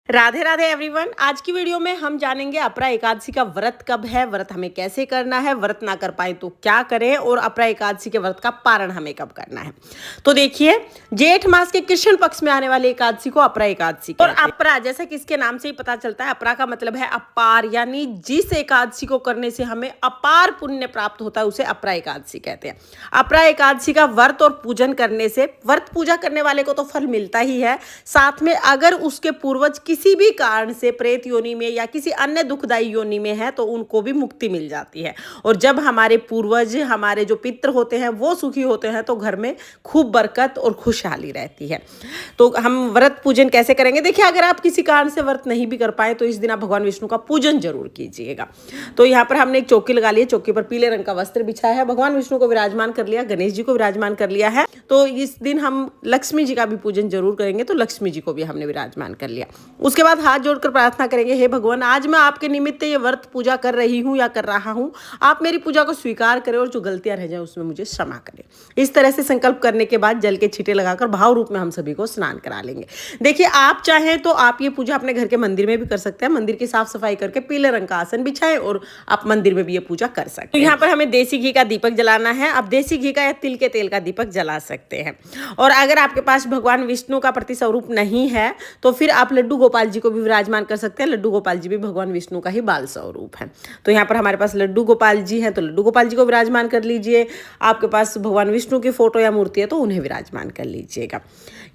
Radhe Radhe everyone. आज की video में हम जानेंगे अपरा एकादशी का व्रत कब है, व्रत हमें कैसे करना है, व्रत ना कर पाए तो क्या करें, और अपरा एकादशी के व्रत का पारण हमें कब करना है। तो देखिए, जेठ मास के कृष्ण पक्ष में आने वाली एकादशी को अपरा एकादशी और अपरा, जैसा कि इसके नाम से ही पता चलता है, अपरा का मतलब है अपार, यानी जिस एकादशी को करने से हमें अपार पुण्य प्राप्त होता है उसे अपरा एकादशी कहते हैं। अपरा एकादशी का व्रत और पूजन करने से व्रत पूजा करने वाले को तो फल मिलता ही है, साथ में अगर उसके पूर्वज किसी भी कारण से प्रेत योनि में या किसी अन्य दुखदायी योनि में है तो उनको भी मुक्ति मिल जाती है। और जब हमारे पूर्वज, हमारे जो पितृ होते हैं वो सुखी होते हैं तो घर में खूब बरकत और खुशहाली रहती है। तो हम व्रत पूजन कैसे करेंगे, देखिए, अगर आप किसी कारण से व्रत नहीं भी कर पाए तो इस दिन आप भगवान विष्णु का पूजन जरूर कीजिएगा। तो यहाँ पर हमने एक चौकी लगा ली है, चौकी पर पीले रंग का वस्त्र बिछाया है, भगवान विष्णु को विराजमान कर लिया, गणेश जी को विराजमान कर लिया है। तो इस दिन हम लक्ष्मी जी का भी पूजन जरूर करेंगे, तो लक्ष्मी जी को भी हमने विराजमान कर लिया। उसके बाद हाथ जोड़कर प्रार्थना करेंगे, हे भगवान, आज मैं आपके निमित्त ये व्रत पूजा कर रही हूँ या कर रहा हूँ, आप मेरी पूजा को स्वीकार करें और जो गलतियां रह जाए उसमें मुझे क्षमा करें। इस तरह से संकल्प करने के बाद जल के छींटे लगाकर भाव रूप में हम सभी को स्नान करा लेंगे। देखिए, आप चाहें तो आप ये पूजा अपने घर के मंदिर में भी कर सकते हैं, मंदिर की साफ सफाई करके पीले रंग का आसन बिछाएं और आप मंदिर में भी ये पूजा कर सकते हैं। तो यहाँ पर हमें देसी घी का दीपक जलाना है। आप देसी घी का या तिल के तेल का दीपक जला सकते हैं। और अगर आपके पास भगवान विष्णु का प्रति स्वरूप नहीं है तो फिर आप लड्डू गोपाल जी को भी विराजमान कर सकते हैं। लड्डू गोपाल जी भी भगवान विष्णु का ही बाल स्वरूप है। तो यहाँ पर हमारे पास लड्डू गोपाल जी हैं तो लड्डू गोपाल जी को विराजमान कर लीजिए। आपके पास भगवान विष्णु की फोटो या मूर्ति है तो उन्हें विराजमान कर लीजिएगा।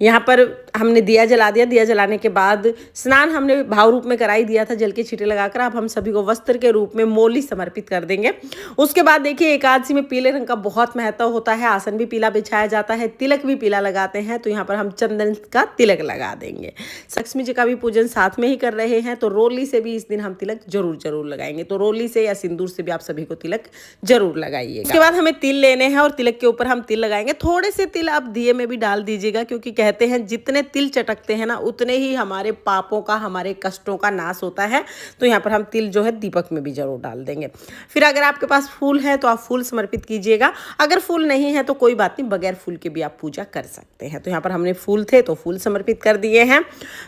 यहाँ पर हमने दिया जला दिया, दिया जलाने के बाद स्नान हमने भाव रूप में कराई दिया था जल के छींटे लगाकर। अब हम सभी को वस्त्र के रूप में मोली समर्पित कर देंगे। उसके बाद देखिए, एकादशी में पीले रंग का बहुत महत्व होता है, आसन भी पीला बिछाया जाता है, तिलक भी पीला लगाते हैं। तो यहाँ पर हम चंदन का तिलक लगा देंगे। लक्ष्मी जी का भी पूजन साथ में ही कर रहे हैं तो रोली से भी इस दिन हम तिलक जरूर लगाएंगे। तो रोली से या सिंदूर से भी आप सभी को तिलक जरूर लगाइएगा। उसके बाद हमें तिल लेने हैं और तिलक के ऊपर हम तिल लगाएंगे। थोड़े से तिल आप दिए में भी डाल दीजिएगा, क्योंकि कहते हैं जितने तिल चटकते हैं ना उतने ही हमारे पापों का, हमारे कष्टों का नाश होता है। तो यहाँ पर हम तिल जो है दीपक में भी जरूर डाल देंगे। फिर अगर आपके पास फूल है तो आप फूल समर्पित कीजिएगा, अगर फूल नहीं है तो कोई बात नहीं, बगैर फूल के भी आप पूजा कर सकते हैं। तो यहाँ पर हमने फूल थे तो फूल समर्पित कर दिए हैं।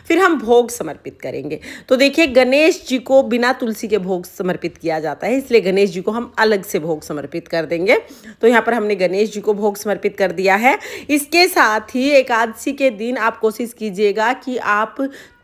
फिर हम भोग समर्पित करेंगे। तो देखिए, गणेश जी को बिना तुलसी के भोग समर्पित किया जाता है, इसलिए गणेश जी को हम अलग से भोग समर्पित कर देंगे। तो यहाँ पर हमने गणेश जी को भोग समर्पित कर दिया है। इसके साथ ही एकादशी के दिन आप कोशिश कीजिएगा कि आप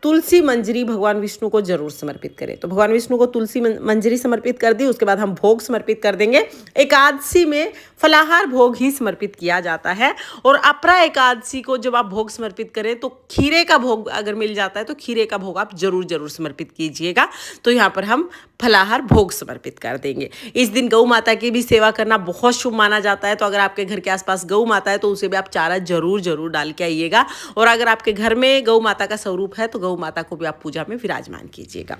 तुलसी मंजरी भगवान विष्णु को जरूर समर्पित करें। तो भगवान विष्णु को तुलसी मंजरी समर्पित कर दी। उसके बाद हम भोग समर्पित कर देंगे। एकादशी में फलाहार भोग ही समर्पित किया जाता है, और अपरा एकादशी को जब आप भोग समर्पित करें तो खीरे का भोग अगर मिल जाता है तो खीरे का भोग आप जरूर समर्पित कीजिएगा। तो यहाँ पर हम फलाहार भोग समर्पित कर देंगे। इस दिन गौ माता की भी सेवा करना बहुत शुभ माना जाता है। तो अगर आपके घर के आसपास गौ माता है तो उसे भी आप चारा जरूर डाल के आइएगा। और अगर आपके घर में गौ माता का स्वरूप है तो गौ माता को भी आप पूजा में विराजमान कीजिएगा।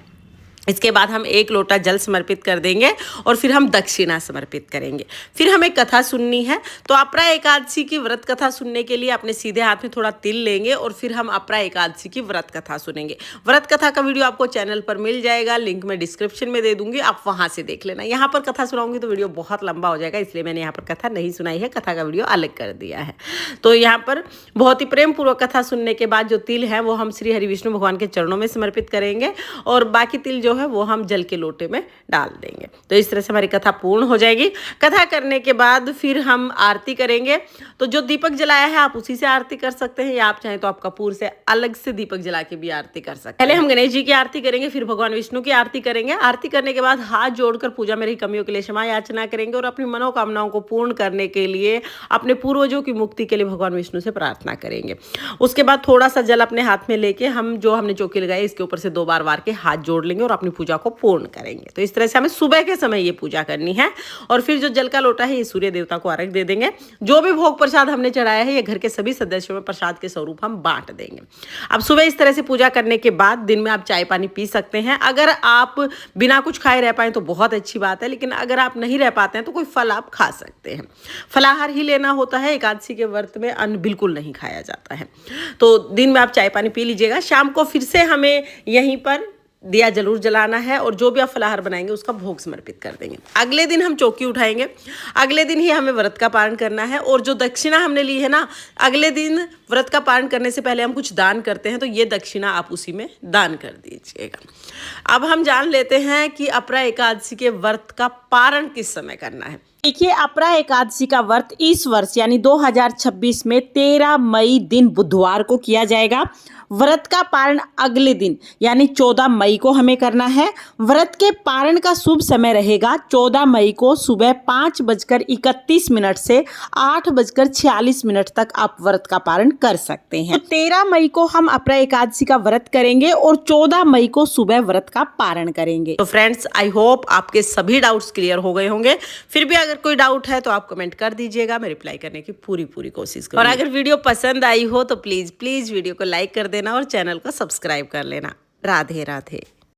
इसके बाद हम 1 लोटा जल समर्पित कर देंगे और फिर हम दक्षिणा समर्पित करेंगे। फिर हमें कथा सुननी है। तो अपरा एकादशी की व्रत कथा सुनने के लिए अपने सीधे हाथ में थोड़ा तिल लेंगे और फिर हम अपरा एकादशी की व्रत कथा सुनेंगे। व्रत कथा का वीडियो आपको चैनल पर मिल जाएगा, लिंक मैं डिस्क्रिप्शन में दे दूंगी, आप वहां से देख लेना। यहाँ पर कथा सुनाऊंगी तो वीडियो बहुत लंबा हो जाएगा, इसलिए मैंने यहाँ पर कथा नहीं सुनाई है, कथा का वीडियो अलग कर दिया है। तो यहाँ पर बहुत ही प्रेम पूर्वक कथा सुनने के बाद जो तिल है वो हम श्री हरि विष्णु भगवान के चरणों में समर्पित करेंगे, और बाकी तिल जो है वो हम जल के लोटे में डाल देंगे। तो इस तरह से हमारी कथा पूर्ण हो जाएगी। कथा करने के बाद फिर हम आरती करेंगे। तो जो दीपक जलाया है आप उसी से आरती कर सकते हैं, या आप चाहें तो आप कपूर से अलग से दीपक जला के भी आरती कर सकते हैं। पहले हम गणेश जी की आरती करेंगे, फिर भगवान विष्णु की आरती करेंगे। आरती करने के बाद हाथ जोड़कर पूजा में रही कमियों के लिए क्षमा याचना करेंगे और अपनी मनोकामनाओं को पूर्ण करने के लिए, अपने पूर्वजों की मुक्ति के लिए भगवान विष्णु से प्रार्थना करेंगे। उसके बाद थोड़ा सा जल अपने हाथ में लेके हम जो हमने चौकी लगाई इसके ऊपर से 2 बार वार के हाथ जोड़ लेंगे और अपनी पूजा को पूर्ण करेंगे। तो इस तरह से हमें सुबह के समय ये पूजा करनी है। और फिर जो जल का लोटा है ये सूर्य देवता को अर्घ दे देंगे। जो भी भोग प्रसाद हमने चढ़ाया है ये घर के सभी सदस्यों में प्रसाद के स्वरूप हम बांट देंगे। अब सुबह इस तरह से पूजा करने के बाद दिन में आप चाय पानी पी सकते हैं। अगर आप बिना कुछ खाए रह पाए तो बहुत अच्छी बात है, लेकिन अगर आप नहीं रह पाते हैं तो कोई फल आप खा सकते हैं। फलाहार ही लेना होता है, एकादशी के व्रत में अन्न बिल्कुल नहीं खाया जाता है। तो दिन में आप चाय पानी पी लीजिएगा। शाम को फिर से हमें यहीं पर दिया जरूर जलाना है और जो भी आप फलाहार बनाएंगे उसका भोग समर्पित कर देंगे। अगले दिन हम चौकी उठाएंगे, अगले दिन ही हमें व्रत का पारण करना है। और जो दक्षिणा हमने ली है ना, अगले दिन व्रत का पारण करने से पहले हम कुछ दान करते हैं, तो ये दक्षिणा आप उसी में दान कर दीजिएगा। अब हम जान लेते हैं कि अपरा एकादशी के व्रत का पारण किस समय करना है। देखिए, अपरा एकादशी का व्रत इस वर्ष यानी 2026 में 13 मई दिन बुधवार को किया जाएगा। व्रत का पारण अगले दिन यानी 14 मई को हमें करना है। व्रत के पारण का शुभ समय रहेगा 14 मई को सुबह 5:31 से 8:46 तक आप व्रत का पारण कर सकते हैं। तो 13 मई को हम अपरा एकादशी का व्रत करेंगे और 14 मई को सुबह व्रत का पारण करेंगे। तो फ्रेंड्स, आई होप आपके सभी डाउट्स क्लियर हो गए होंगे। फिर भी अगर कोई डाउट है तो आप कमेंट कर दीजिएगा, मैं रिप्लाई करने की पूरी कोशिश करूंगी। और अगर वीडियो पसंद आई हो तो प्लीज वीडियो को लाइक कर देना और चैनल को सब्सक्राइब कर लेना। राधे राधे।